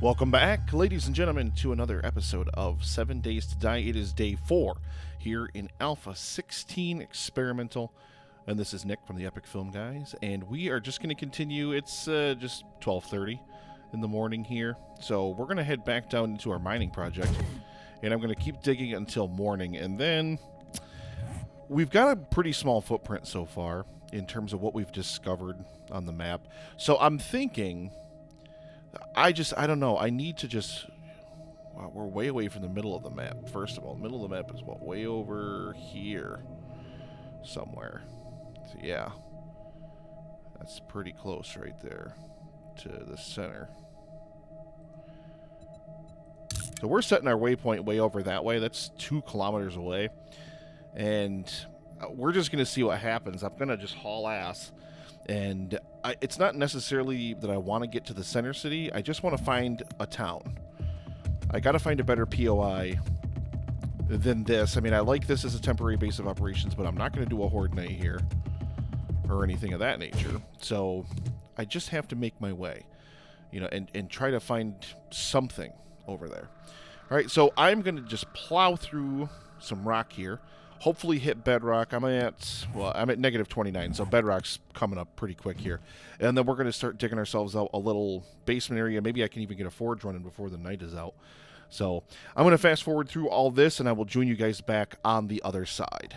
Welcome back, ladies and gentlemen, to another episode of 7 Days to Die. It is day 4 here in Alpha 16 Experimental. And this is Nick from the Epic Film Guys. And we are just going to continue. It's just 12:30 in the morning here. So we're going to head back down into our mining project. And I'm going to keep digging until morning. And then we've got a pretty small footprint so far in terms of what we've discovered on the map. So I'm thinking... I don't know. I need to just... Wow, we're way away from the middle of the map, first of all. The middle of the map is, what, way over here somewhere. So, yeah. That's pretty close right there to the center. So we're setting our waypoint way over that way. That's 2 kilometers away. And we're just going to see what happens. I'm going to just haul ass. And it's not necessarily that I want to get to the center city. I just want to find a town. I got to find a better POI than this. I mean, I like this as a temporary base of operations, but I'm not going to do a horde night here or anything of that nature. So I just have to make my way, you know, and try to find something over there. All right, so I'm going to just plow through some rock here. Hopefully hit bedrock. I'm at negative 29, so bedrock's coming up pretty quick here. And then we're going to start digging ourselves out a little basement area. Maybe I can even get a forge running before the night is out. So I'm going to fast forward through all this, and I will join you guys back on the other side.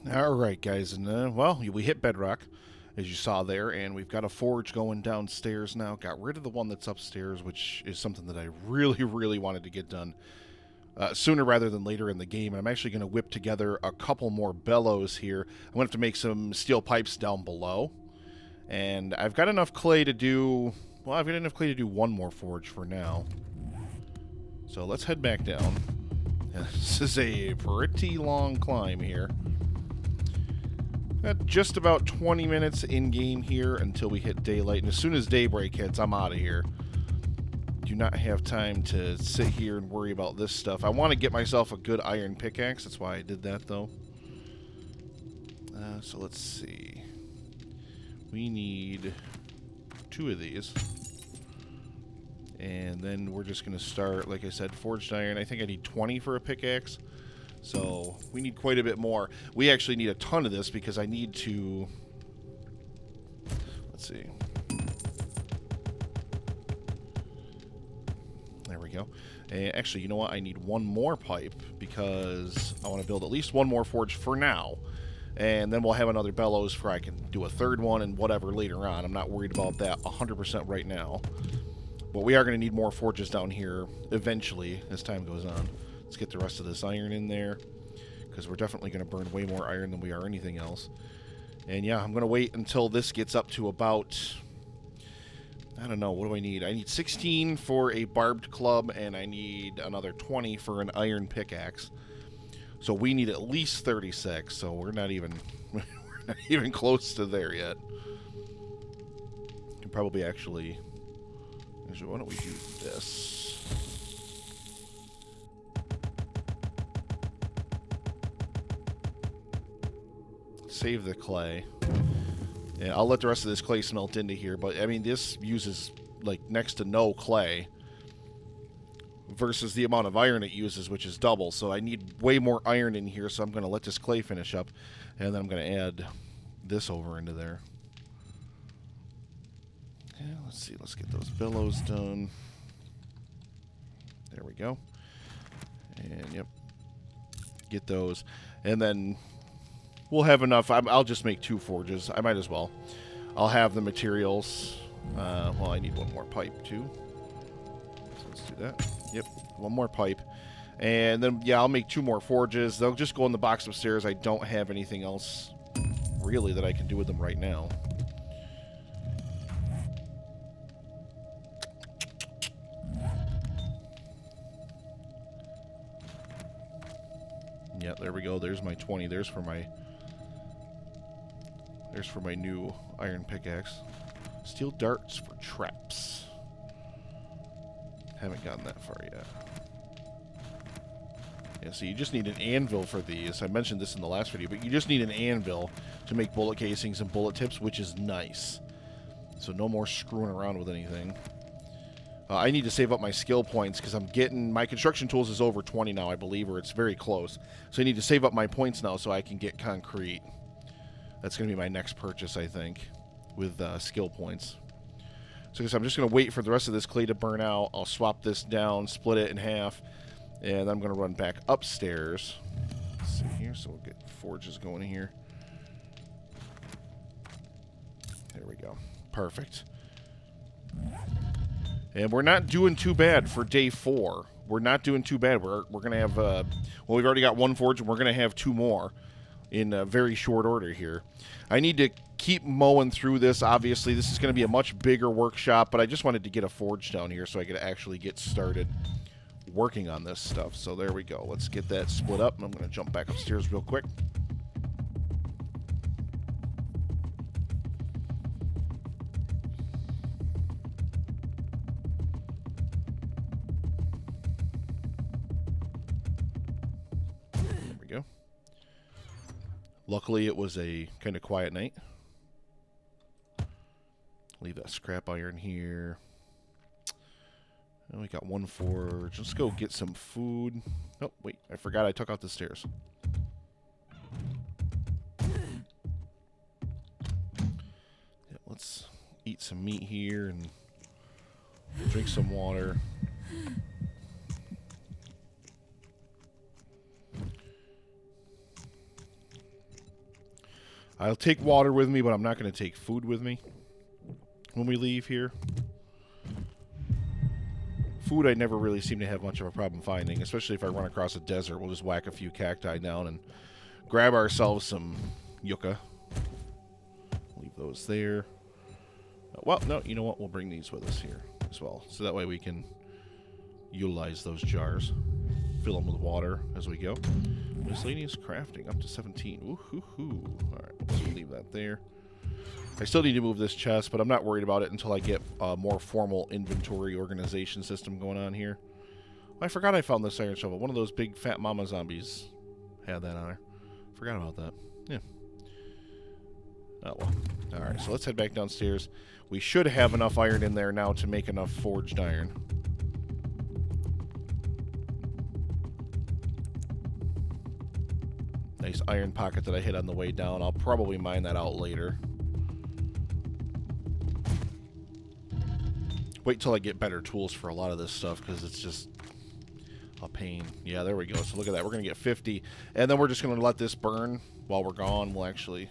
Alright, guys, and well, we hit bedrock, as you saw there, and we've got a forge going downstairs now. Got rid of the one that's upstairs, which is something that I really, really wanted to get done sooner rather than later in the game. I'm actually going to whip together a couple more bellows here. I'm going to have to make some steel pipes down below, and I've got enough clay to do... Well, I've got enough clay to do one more forge for now. So let's head back down. This is a pretty long climb here. Got just about 20 minutes in-game here until we hit daylight, and as soon as daybreak hits, I'm out of here. Do not have time to sit here and worry about this stuff. I want to get myself a good iron pickaxe. That's why I did that, though. So let's see. We need 2 of these. And then we're just going to start, like I said, forged iron. I think I need 20 for a pickaxe. So we need quite a bit more. We actually need a ton of this because I need to... Let's see. There we go. And actually, you know what? I need one more pipe because I want to build at least one more forge for now. And then we'll have another bellows where I can do a third one and whatever later on. I'm not worried about that 100% right now. But we are going to need more forges down here eventually as time goes on. Let's get the rest of this iron in there, because we're definitely going to burn way more iron than we are anything else. And yeah, I'm going to wait until this gets up to about, I don't know, what do I need? I need 16 for a barbed club, and I need another 20 for an iron pickaxe. So we need at least 36, so we're not even we're not even close to there yet. Can probably actually why don't we do this? Save the clay. Yeah, I'll let the rest of this clay smelt into here, but I mean this uses like next to no clay versus the amount of iron it uses, which is double. So I need way more iron in here, so I'm going to let this clay finish up, and then I'm going to add this over into there. Yeah, let's see. Let's get those bellows done. There we go. And, yep. Get those. And then we'll have enough. I'll just make 2 forges. I might as well. I'll have the materials. Well, I need one more pipe, too. So let's do that. Yep, one more pipe. And then, yeah, I'll make 2 more forges. They'll just go in the box upstairs. I don't have anything else, really, that I can do with them right now. Yeah, there we go. There's my 20. There's for my new iron pickaxe. Steel darts for traps. Haven't gotten that far yet. Yeah, so you just need an anvil for these. I mentioned this in the last video, but you just need an anvil to make bullet casings and bullet tips, which is nice. So no more screwing around with anything. I need to save up my skill points because I'm getting... My construction tools is over 20 now, I believe, or it's very close. So I need to save up my points now so I can get concrete. That's going to be my next purchase, I think, with skill points. So I'm just going to wait for the rest of this clay to burn out. I'll swap this down, split it in half, and I'm going to run back upstairs. Let's see here, so we'll get forges going here. There we go. Perfect. And we're not doing too bad for day 4. We're not doing too bad. We're going to have, well, we've already got 1 forge, and we're going to have 2 more in very short order here. I need to keep mowing through this. Obviously, this is going to be a much bigger workshop, but I just wanted to get a forge down here so I could actually get started working on this stuff. So there we go. Let's get that split up, and I'm going to jump back upstairs real quick. Luckily, it was a kind of quiet night. Leave that scrap iron here. And we got 1 forge. Let's go get some food. Oh, wait. I forgot I took out the stairs. Yeah, let's eat some meat here and drink some water. I'll take water with me, but I'm not going to take food with me when we leave here. Food I never really seem to have much of a problem finding, especially if I run across a desert. We'll just whack a few cacti down and grab ourselves some yucca. Leave those there. Well, no, you know what? We'll bring these with us here as well. So that way we can utilize those jars. Fill them with water as we go. Miscellaneous crafting up to 17. Ooh-hoo-hoo. Alright, let's leave that there. I still need to move this chest, but I'm not worried about it until I get a more formal inventory organization system going on here. I forgot I found this iron shovel. One of those big fat mama zombies had that on her. Forgot about that. Yeah. Oh well. Alright, so let's head back downstairs. We should have enough iron in there now to make enough forged iron. Nice iron pocket that I hit on the way down. I'll probably mine that out later. Wait till I get better tools for a lot of this stuff, because it's just A pain. Yeah, there we go. So look at that. We're going to get 50. And then we're just going to let this burn while we're gone. We'll actually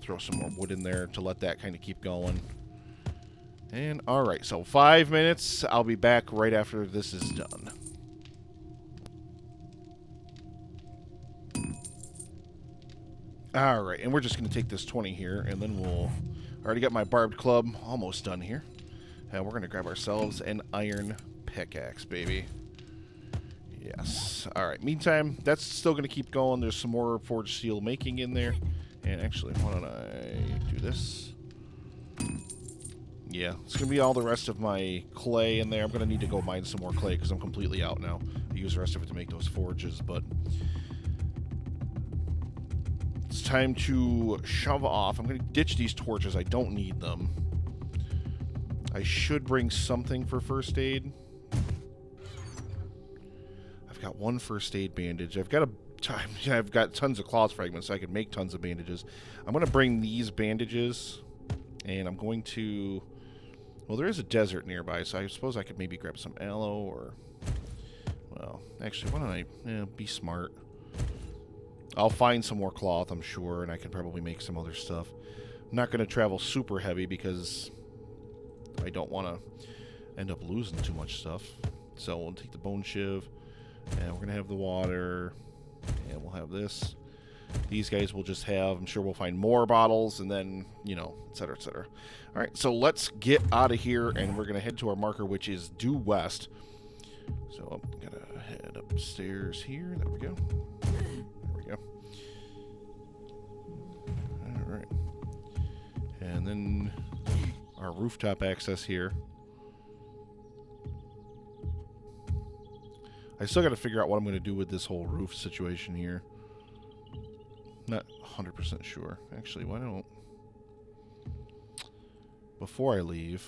throw some more wood in there to let that kind of keep going. And alright, so 5 minutes. I'll be back right after this is done. Alright, and we're just going to take this 20 here, and then we'll... Already got my barbed club almost done here. And we're going to grab ourselves an iron pickaxe, baby. Yes. Alright, meantime, that's still going to keep going. There's some more forged steel making in there. And actually, why don't I do this? Yeah, it's going to be all the rest of my clay in there. I'm going to need to go mine some more clay because I'm completely out now. I use the rest of it to make those forges, but... It's time to shove off. I'm going to ditch these torches. I don't need them. I should bring something for first aid. I've got one first aid bandage. I've got tons of cloth fragments, so I can make tons of bandages. I'm going to bring these bandages, and I'm going to... Well, there is a desert nearby, so I suppose I could maybe grab some aloe, or... Well, actually, why don't I be smart? I'll find some more cloth, I'm sure, and I can probably make some other stuff. I'm not going to travel super heavy because I don't want to end up losing too much stuff. So we'll take the bone shiv, and we're going to have the water, and we'll have this. These guys will just have, I'm sure we'll find more bottles, and then, you know, etc., etc. All right, so let's get out of here, and we're going to head to our marker, which is due west. So I'm going to head upstairs here. There we go. Alright. And then our rooftop access here. I still got to figure out what I'm going to do with this whole roof situation here. Not 100% sure. Actually, why don't... Before I leave...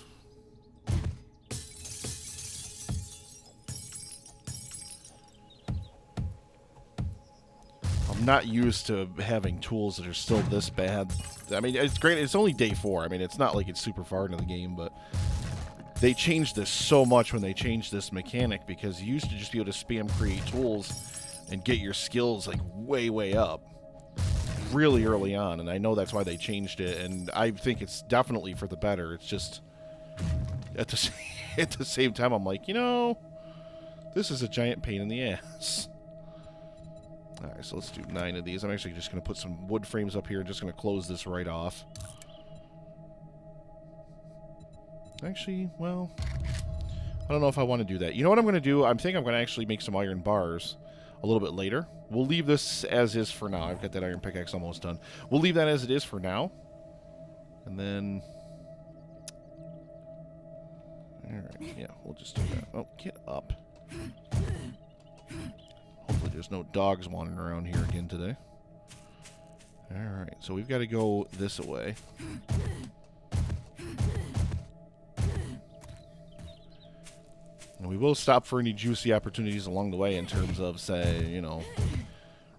I'm not used to having tools that are still this bad. I mean, it's great. It's only day 4. I mean, it's not like it's super far into the game, but they changed this so much when they changed this mechanic, because you used to just be able to spam create tools and get your skills like way up really early on, and I know that's why they changed it, and I think it's definitely for the better. It's just at the same time, I'm like, you know, this is a giant pain in the ass. Alright, so let's do 9 of these. I'm actually just going to put some wood frames up here and just going to close this right off. Actually, well, I don't know if I want to do that. You know what I'm going to do? I think I'm going to actually make some iron bars a little bit later. We'll leave this as is for now. I've got that iron pickaxe almost done. We'll leave that as it is for now. And then... Alright, yeah, we'll just do that. Oh, get up. Hopefully there's no dogs wandering around here again today. Alright, so we've got to go this way. And we will stop for any juicy opportunities along the way in terms of, say, you know,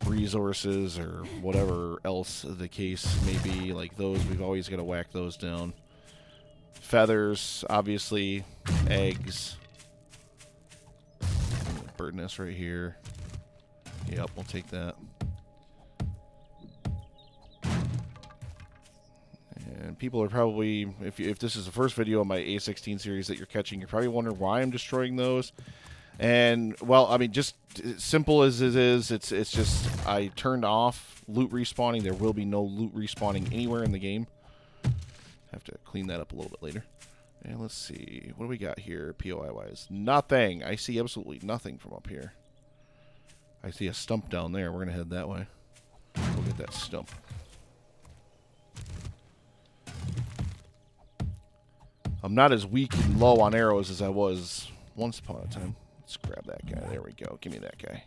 resources or whatever else the case may be. Like those, we've always got to whack those down. Feathers, obviously. Eggs. Bird nest right here. Yep, we'll take that. And people are probably, if this is the first video of my A16 series that you're catching, you're probably wondering why I'm destroying those. And, well, I mean, just simple as it is, it's just I turned off loot respawning. There will be no loot respawning anywhere in the game. Have to clean that up a little bit later. And let's see, what do we got here, POI-wise? Nothing. I see absolutely nothing from up here. I see a stump down there. We're going to head that way. We'll get that stump. I'm not as weak and low on arrows as I was once upon a time. Let's grab that guy. There we go. Give me that guy.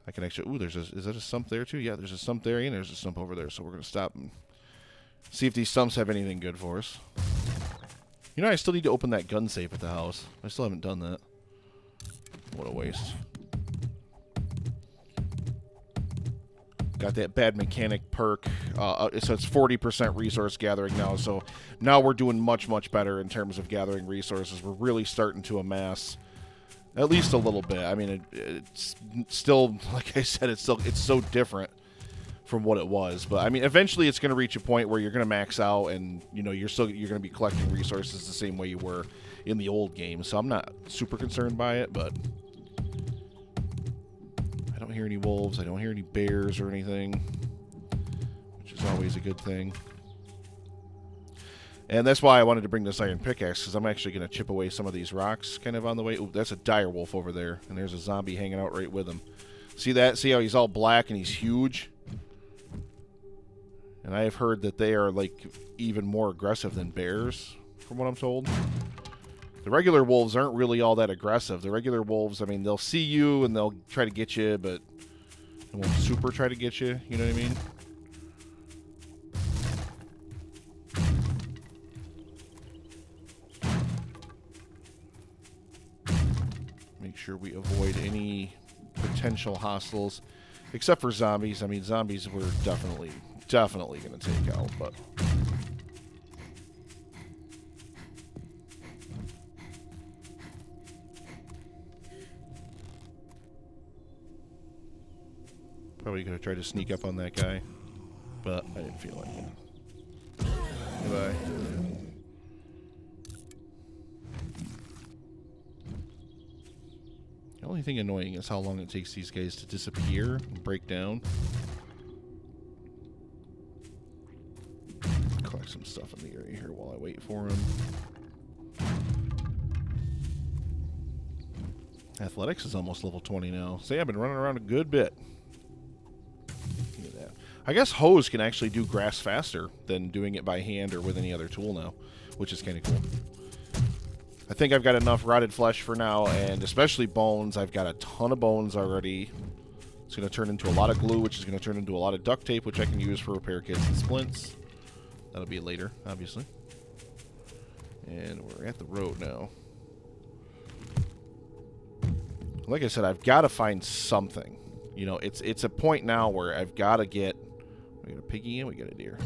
I can actually... Ooh, is that a stump there too? Yeah, there's a stump there and there's a stump over there. So we're going to stop and see if these stumps have anything good for us. You know, I still need to open that gun safe at the house. I still haven't done that. What a waste. Got that bad mechanic perk, so it's 40% resource gathering now. So now we're doing much, much better in terms of gathering resources. We're really starting to amass at least a little bit. I mean, it's still, like I said, it's so different from what it was. But I mean, eventually it's going to reach a point where you're going to max out, and you know you're going to be collecting resources the same way you were in the old game. So I'm not super concerned by it, but I don't hear any wolves. I don't hear any bears or anything, which is always a good thing. And that's why I wanted to bring this iron pickaxe, because I'm actually going to chip away some of these rocks kind of on the way. Ooh, that's a dire wolf over there, and there's a zombie hanging out right with him. See that? See how he's all black and he's huge? And I have heard that they are, like, even more aggressive than bears, from what I'm told. The regular wolves aren't really all that aggressive. The regular wolves, I mean, they'll see you and they'll try to get you, but they won't super try to get you, you know what I mean? Make sure we avoid any potential hostiles, except for zombies. I mean, zombies we're definitely going to take out, but probably going to try to sneak up on that guy, but I didn't feel like it. Goodbye. The only thing annoying is how long it takes these guys to disappear and break down. Collect some stuff in the area here while I wait for him. Athletics is almost level 20 now. See, I've been running around a good bit. Look at that. I guess hose can actually do grass faster than doing it by hand or with any other tool now, which is kind of cool. I think I've got enough rotted flesh for now, and especially bones. I've got a ton of bones already. It's going to turn into a lot of glue, which is going to turn into a lot of duct tape, which I can use for repair kits and splints. That'll be later, obviously. And we're at the road now. Like I said, I've got to find something. You know, it's a point now where I've got to get... We got a piggy and we got a deer.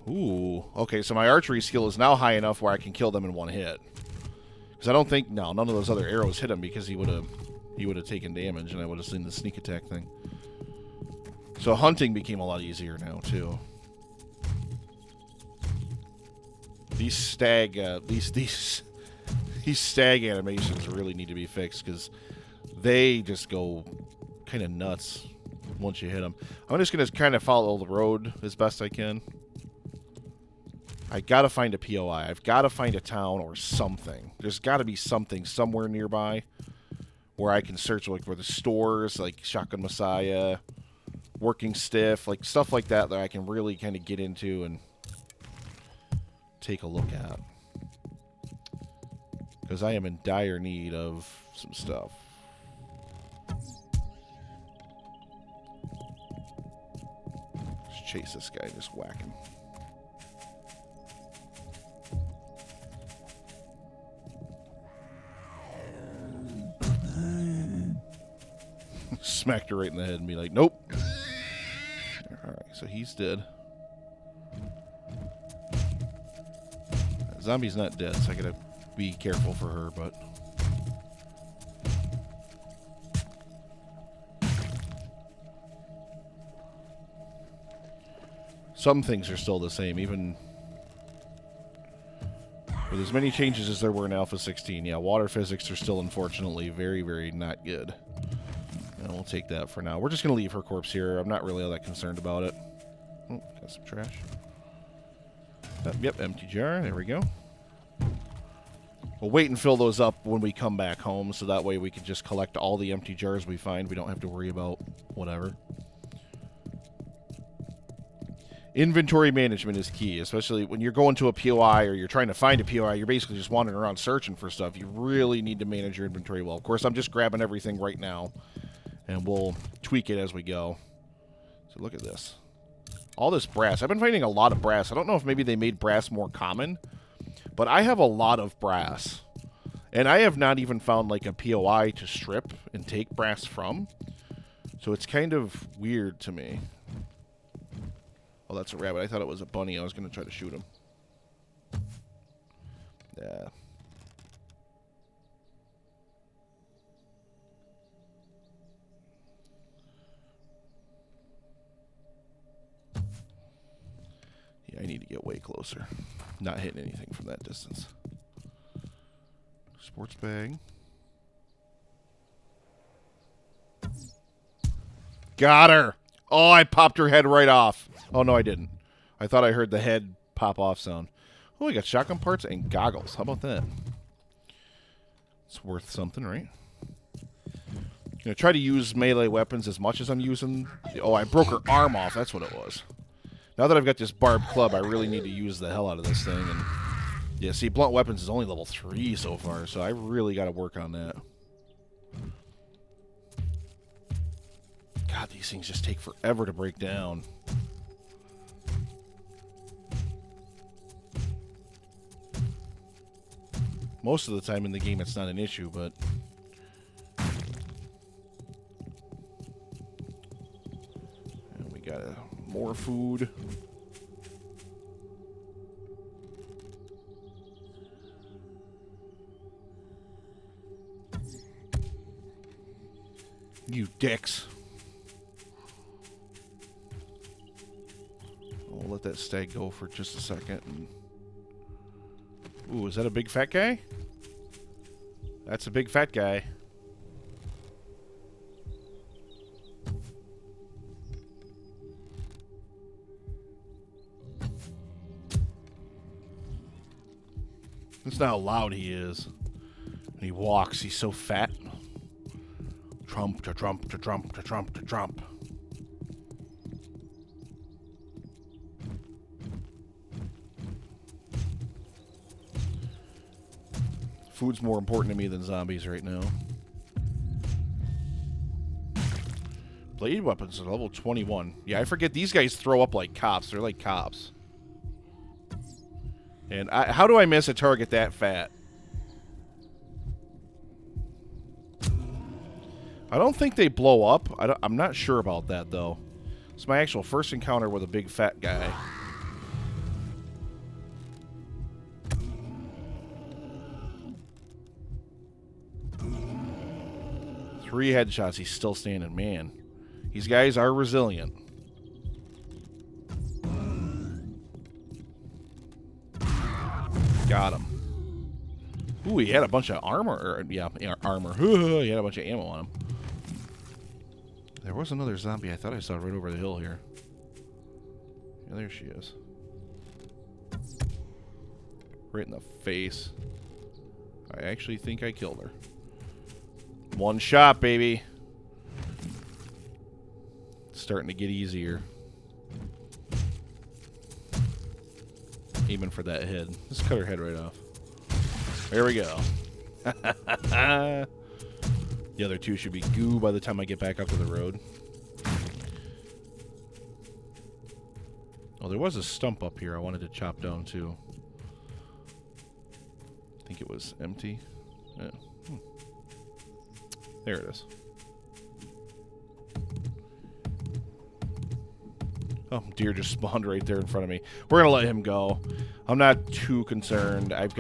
Ooh, okay, so my archery skill is now high enough where I can kill them in one hit. Because I don't think, no, none of those other arrows hit him because he would have taken damage and I would have seen the sneak attack thing. So hunting became a lot easier now too. These stag, these stag animations really need to be fixed because they just go kind of nuts once you hit them. I'm just gonna kind of follow the road as best I can. I gotta find a POI. I've gotta find a town or something. There's gotta be something somewhere nearby where I can search, like where the stores, like Shotgun Messiah, Working Stiff, like stuff like that I can really kind of get into and take a look at. Because I am in dire need of some stuff. Let's chase this guy, just whack him. Smacked her right in the head and be like, nope. Alright, so he's dead. Zombie's not dead, so I gotta be careful for her, but... Some things are still the same, even... with as many changes as there were in Alpha 16. Yeah, water physics are still, unfortunately, very, very not good. And we'll take that for now. We're just going to leave her corpse here. I'm not really all that concerned about it. Oh, got some trash. Yep, empty jar. There we go. We'll wait and fill those up when we come back home, so that way we can just collect all the empty jars we find. We don't have to worry about whatever. Inventory management is key, especially when you're going to a POI or you're trying to find a POI. You're basically just wandering around searching for stuff. You really need to manage your inventory well. Of course, I'm just grabbing everything right now, and we'll tweak it as we go. So look at this. All this brass. I've been finding a lot of brass. I don't know if maybe they made brass more common, but I have a lot of brass. And I have not even found like a POI to strip and take brass from. So it's kind of weird to me. Oh, that's a rabbit. I thought it was a bunny. I was going to try to shoot him. Yeah. Yeah, I need to get way closer. Not hitting anything from that distance. Sports bag. Got her! Oh, I popped her head right off. Oh, no, I didn't. I thought I heard the head pop off sound. Oh, we got shotgun parts and goggles. How about that? It's worth something, right? Gonna try to use melee weapons as much as I'm using. Oh, I broke her arm off. That's what it was. Now that I've got this barbed club, I really need to use the hell out of this thing. And yeah, see, blunt weapons is only level 3 so far, so I really got to work on that. God, these things just take forever to break down. Most of the time in the game, it's not an issue, but... And we got more food. You dicks. We'll let that stag go for just a second. And... Ooh, is that a big fat guy? That's a big fat guy. That's not how loud he is. When he walks, he's so fat. Trump to Trump to Trump to Trump to Trump. Food's more important to me than zombies right now. Blade weapons are level 21. Yeah, I forget these guys throw up like cops. They're like cops. And how do I miss a target that fat? I don't think they blow up. I'm not sure about that, though. It's my actual first encounter with a big fat guy. Three headshots. He's still standing. Man, these guys are resilient. Got him. Ooh, he had a bunch of armor. Yeah, armor. He had a bunch of ammo on him. There was another zombie I thought I saw right over the hill here. Yeah, there she is. Right in the face. I actually think I killed her. One shot, baby. It's starting to get easier. Aiming for that head. Let's cut her head right off. There we go. The other two should be goo by the time I get back up to the road. Oh, there was a stump up here I wanted to chop down too. I think it was empty. Yeah. There it is. Oh, deer just spawned right there in front of me. We're gonna let him go. I'm not too concerned. I've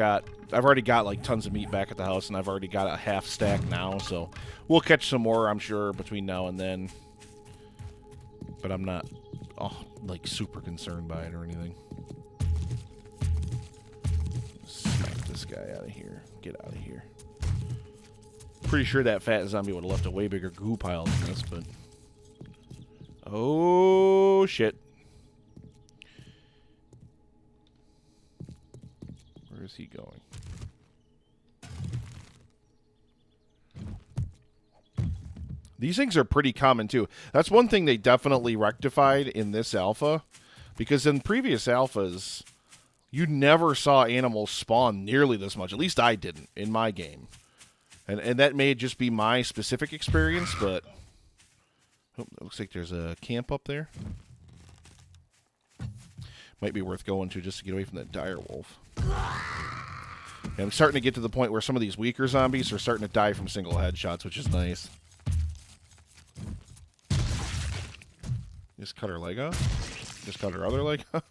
already got like tons of meat back at the house, and I've already got a half stack now, so we'll catch some more, I'm sure, between now and then. But I'm not like super concerned by it or anything. Smack this guy out of here. Get out of here. Pretty sure that fat zombie would have left a way bigger goo pile than this, but... Oh, shit. Where is he going? These things are pretty common, too. That's one thing they definitely rectified in this alpha, because in previous alphas, you never saw animals spawn nearly this much. At least I didn't in my game. And that may just be my specific experience, but... Oh, it looks like there's a camp up there. Might be worth going to just to get away from that dire wolf. And I'm starting to get to the point where some of these weaker zombies are starting to die from single headshots, which is nice. Just cut her leg off. Just cut her other leg off.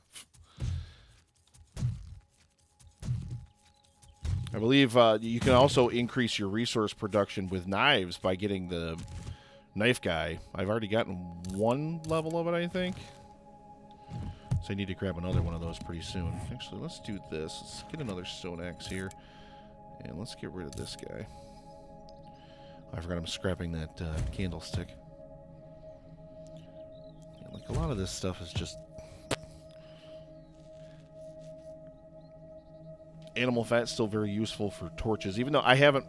I believe you can also increase your resource production with knives by getting the knife guy. I've already gotten 1 level of it, I think. So I need to grab another one of those pretty soon. Actually, let's do this. Let's get another stone axe here. And let's get rid of this guy. I forgot I'm scrapping that candlestick. Yeah, like a lot of this stuff is just... Animal fat's still very useful for torches, even though I haven't...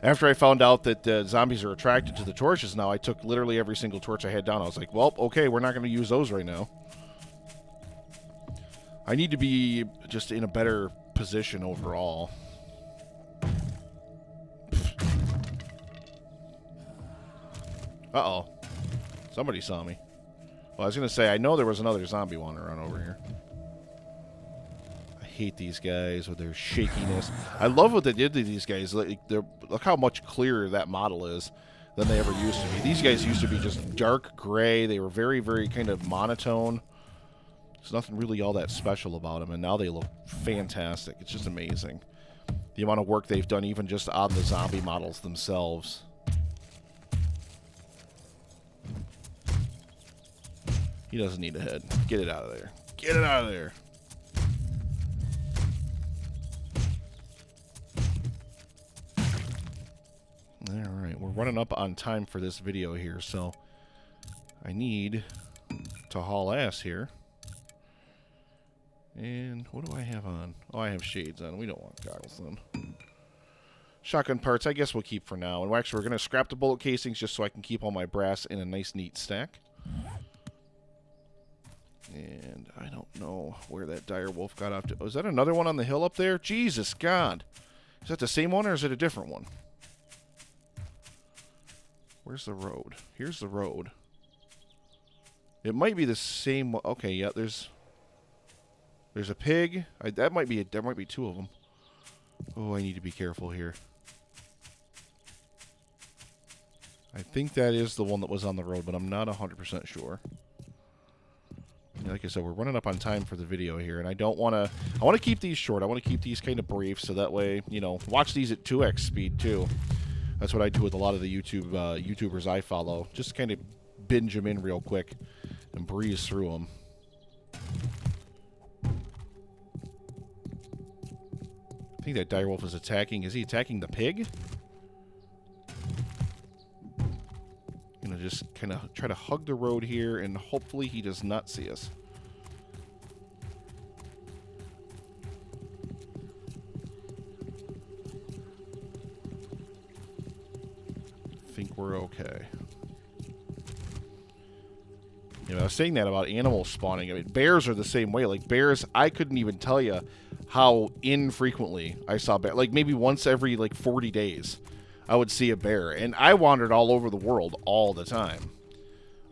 after I found out that zombies are attracted to the torches now, I took literally every single torch I had down. I was like, well, okay, we're not going to use those right now. I need to be just in a better position overall. Uh-oh. Somebody saw me. Well, I was going to say, I know there was another zombie wandering around over here. I hate these guys with their shakiness. I love what they did to these guys. Look how much clearer that model is than they ever used to be. These guys used to be just dark gray. They were very, very kind of monotone. There's nothing really all that special about them, and now they look fantastic. It's just amazing. The amount of work they've done even just on the zombie models themselves. He doesn't need a head. Get it out of there. Get it out of there. Alright, we're running up on time for this video here, so I need to haul ass here. And what do I have on? Oh, I have shades on. We don't want goggles then. Shotgun parts, I guess we'll keep for now. And actually, we're going to scrap the bullet casings just so I can keep all my brass in a nice, neat stack. And I don't know where that dire wolf got off to. Oh, is that another one on the hill up there? Jesus God. Is that the same one or is it a different one? Where's the road? Here's the road. It might be the same one. Okay, yeah, there's a pig. There might be 2 of them. Oh, I need to be careful here. I think that is the one that was on the road, but I'm not 100% sure. Like I said, we're running up on time for the video here, and I want to keep these short. I want to keep these kind of brief, so that way, you know, watch these at 2x speed too. That's what I do with a lot of the YouTubers I follow. Just kind of binge them in real quick and breeze through them. I think that direwolf is attacking. Is he attacking the pig? Gonna just kind of try to hug the road here, and hopefully he does not see us. I think we're okay. You know, I was saying that about animals spawning. I mean, bears are the same way. Like, bears, I couldn't even tell you how infrequently I saw bears. Like, maybe once every, 40 days, I would see a bear. And I wandered all over the world all the time.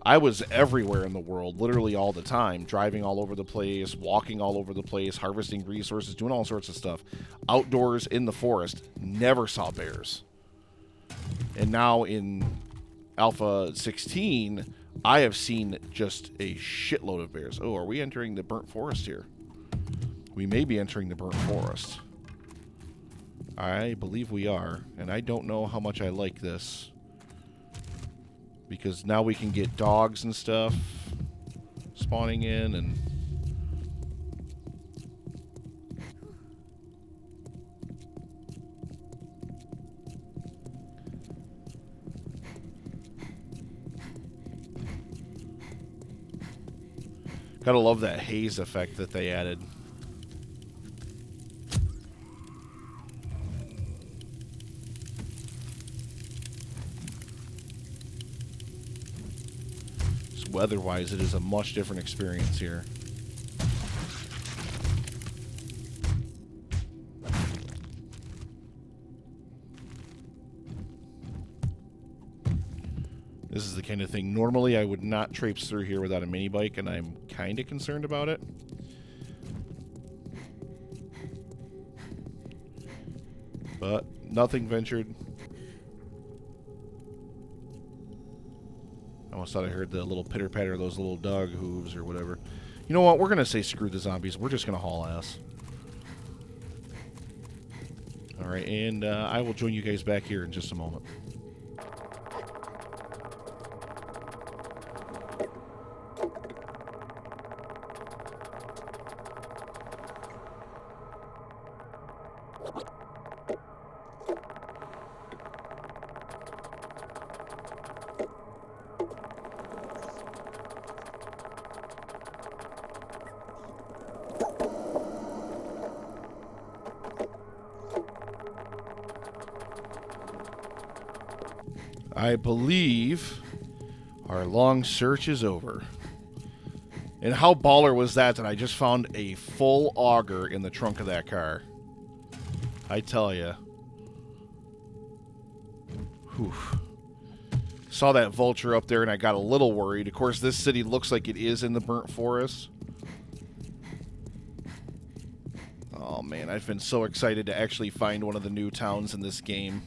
I was everywhere in the world, literally all the time. Driving all over the place, walking all over the place, harvesting resources, doing all sorts of stuff. Outdoors, in the forest, never saw bears. And now in Alpha 16, I have seen just a shitload of bears. Oh, are we entering the burnt forest here? We may be entering the burnt forest. I believe we are, and I don't know how much I like this. Because now we can get dogs and stuff spawning in, and... Gotta love that haze effect that they added. Just weather-wise, it is a much different experience here. This is the kind of thing, normally I would not traipse through here without a mini bike, and I'm kind of concerned about it. But nothing ventured. I almost thought I heard the little pitter-patter of those little dog hooves or whatever. You know what? We're going to say screw the zombies. We're just going to haul ass. Alright, and I will join you guys back here in just a moment. I believe our long search is over. And how baller was that I just found a full auger in the trunk of that car? I tell ya. Whew. Saw that vulture up there and I got a little worried. Of course, this city looks like it is in the burnt forest. Oh man, I've been so excited to actually find one of the new towns in this game.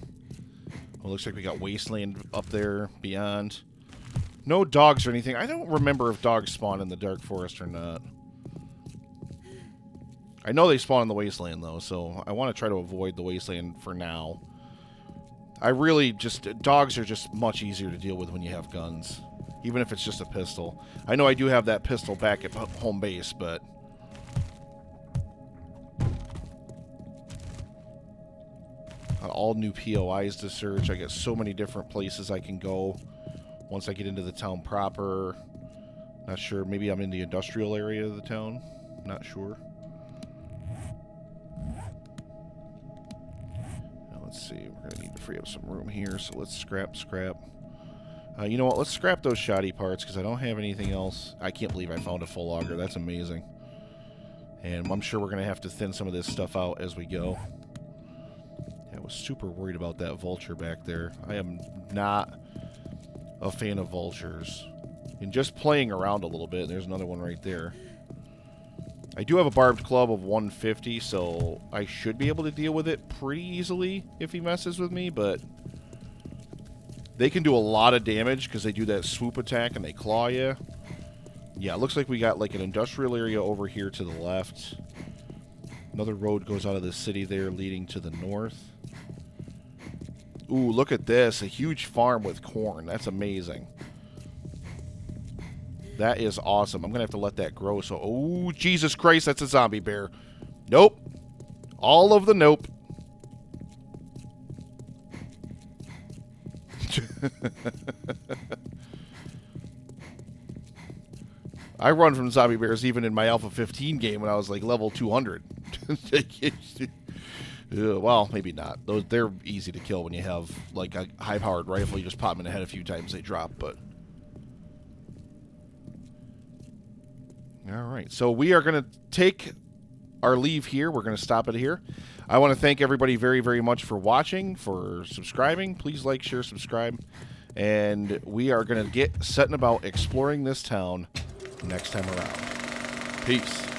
Well, looks like we got Wasteland up there, beyond. No dogs or anything. I don't remember if dogs spawn in the Dark Forest or not. I know they spawn in the Wasteland, though, so I want to try to avoid the Wasteland for now. I really just... Dogs are just much easier to deal with when you have guns. Even if it's just a pistol. I know I do have that pistol back at home base, but... all new POIs to search. I got so many different places I can go once I get into the town proper. Not sure. Maybe I'm in the industrial area of the town. Not sure. Now let's see. We're going to need to free up some room here, so let's scrap. You know what? Let's scrap those shoddy parts because I don't have anything else. I can't believe I found a full auger. That's amazing. And I'm sure we're going to have to thin some of this stuff out as we go. I was super worried about that vulture back there. I am not a fan of vultures. And just playing around a little bit, there's another one right there. I do have a barbed club of 150, so I should be able to deal with it pretty easily if he messes with me, but they can do a lot of damage because they do that swoop attack and they claw you. Yeah, it looks like we got like an industrial area over here to the left. Another road goes out of the city there leading to the north. Ooh, look at this. A huge farm with corn. That's amazing. That is awesome. I'm going to have to let that grow. So, oh, Jesus Christ, that's a zombie bear. Nope. All of the nope. I run from zombie bears even in my Alpha 15 game when I was like level 200. Well, maybe not. They're easy to kill when you have like a high-powered rifle. You just pop them in the head a few times, they drop. But all right, so we are going to take our leave here. We're going to stop it here. I want to thank everybody very, very much for watching, for subscribing. Please like, share, subscribe, and we are going to get setting about exploring this town next time around. Peace.